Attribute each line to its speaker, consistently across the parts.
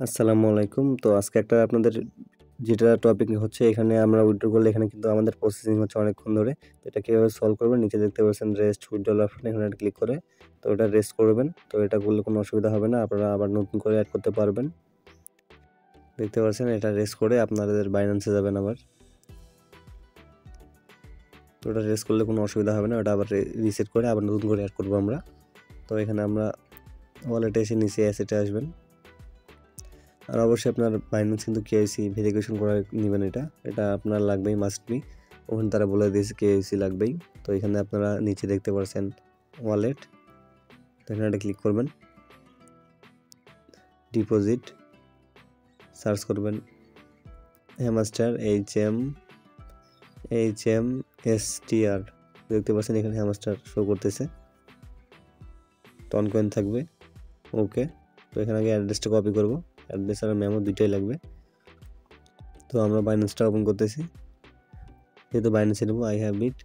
Speaker 1: আসসালামু আলাইকুম। তো আজকে একটা আপনাদের যেটা টপিক হচ্ছে এখানে আমরা উইথড্র করলে এখানে কিন্তু আমাদের প্রসেসিং হচ্ছে অনেকক্ষণ ধরে। তো এটা কিভাবে সলভ করবেন? নিচে দেখতে পাচ্ছেন রেস্ট উইথড্রল অপশন এখানে ক্লিক করে তো এটা রেস্ট করবেন। তো এটা করলে কোনো অসুবিধা হবে না। আপনারা আবার নতুন করে এড করতে পারবেন। দেখতে পাচ্ছেন এটা রেস্ট করে আপনাদের বাইন্যান্সে যাবেন আবার। তো এটা রেস্ট করলে কোনো অসুবিধা হবে না। ওটা আবার রিসেট করে আবার নতুন করে এড করব আমরা। তো এখানে আমরা ওয়ালেটে এসে নিচে অ্যাসেটে আসবেন। আর অবশ্যই আপনার বাইন্যান্স কিন্তু কেওয়াইসি ভেরিফিকেশন করে নেবেন এটা আপনার লাগবেই মাস্ট বি। ওখানে তারা বলে দিয়েছে কেওয়াইসি লাগবেই। তো এখানে আপনারা নিচে দেখতে পাচ্ছেন ওয়ালেট, তো এখানে এটা ক্লিক করবেন, ডিপোজিট সার্চ করবেন হ্যামাস্টার HMSTR, দেখতে পাচ্ছেন এখানে হ্যামাস্টার শো করতেছে, টন কয়েন থাকবে। ওকে, তো এখানে আগে অ্যাড্রেসটা কপি করব, অ্যাড্রেস আর মেমো দুইটাই লাগবে। তো আমরা বাইন্যান্সটা ওপেন করতেছি, যেহেতু বাইন্যান্সে নেবো I have it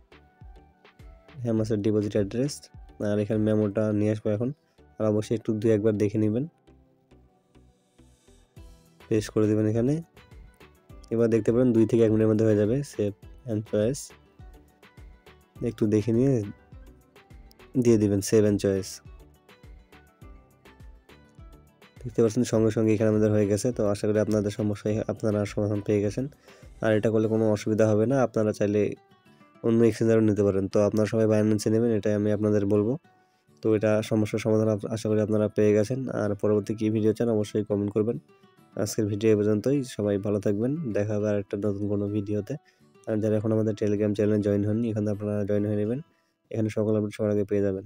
Speaker 1: hamster deposit address. আর এখানে মেমোটা নিয়ে আসবো এখন। আর অবশ্যই একটু দুই একবার দেখে নেবেন, পেস্ট করে দেবেন এখানে। এবার দেখতে পারেন 2 থেকে 1 মিনিটের মধ্যে হয়ে যাবে সেভ অ্যান্ড চয়েস। একটু দেখে নিয়ে দিয়ে দিবেন সেভ অ্যান্ড চয়েস। দেখতে পাচ্ছেন সঙ্গে সঙ্গে এখানে আমাদের হয়ে গেছে। তো আশা করি আপনাদের সমস্যায় আপনারা সমাধান পেয়ে গেছেন। আর এটা করলে কোনো অসুবিধা হবে না। আপনারা চাইলে অন্য এক্সচেঞ্জারও নিতে পারেন। তো আপনারা সবাই বাইন্যান্সে নেবেন, এটাই আমি আপনাদের বলবো। তো এটা সমস্যার সমাধান আশা করি আপনারা পেয়ে গেছেন। আর পরবর্তী কী ভিডিও চান অবশ্যই কমেন্ট করবেন। আজকের ভিডিও এ পর্যন্তই। সবাই ভালো থাকবেন। দেখা হবে আরেকটা নতুন কোনো ভিডিওতে। আর যারা এখন আমাদের টেলিগ্রাম চ্যানেলে জয়েন হননি, এখানে আপনারা জয়েন হয়ে নেবেন। এখানে সকল আপডেট সবার আগে পেয়ে যাবেন।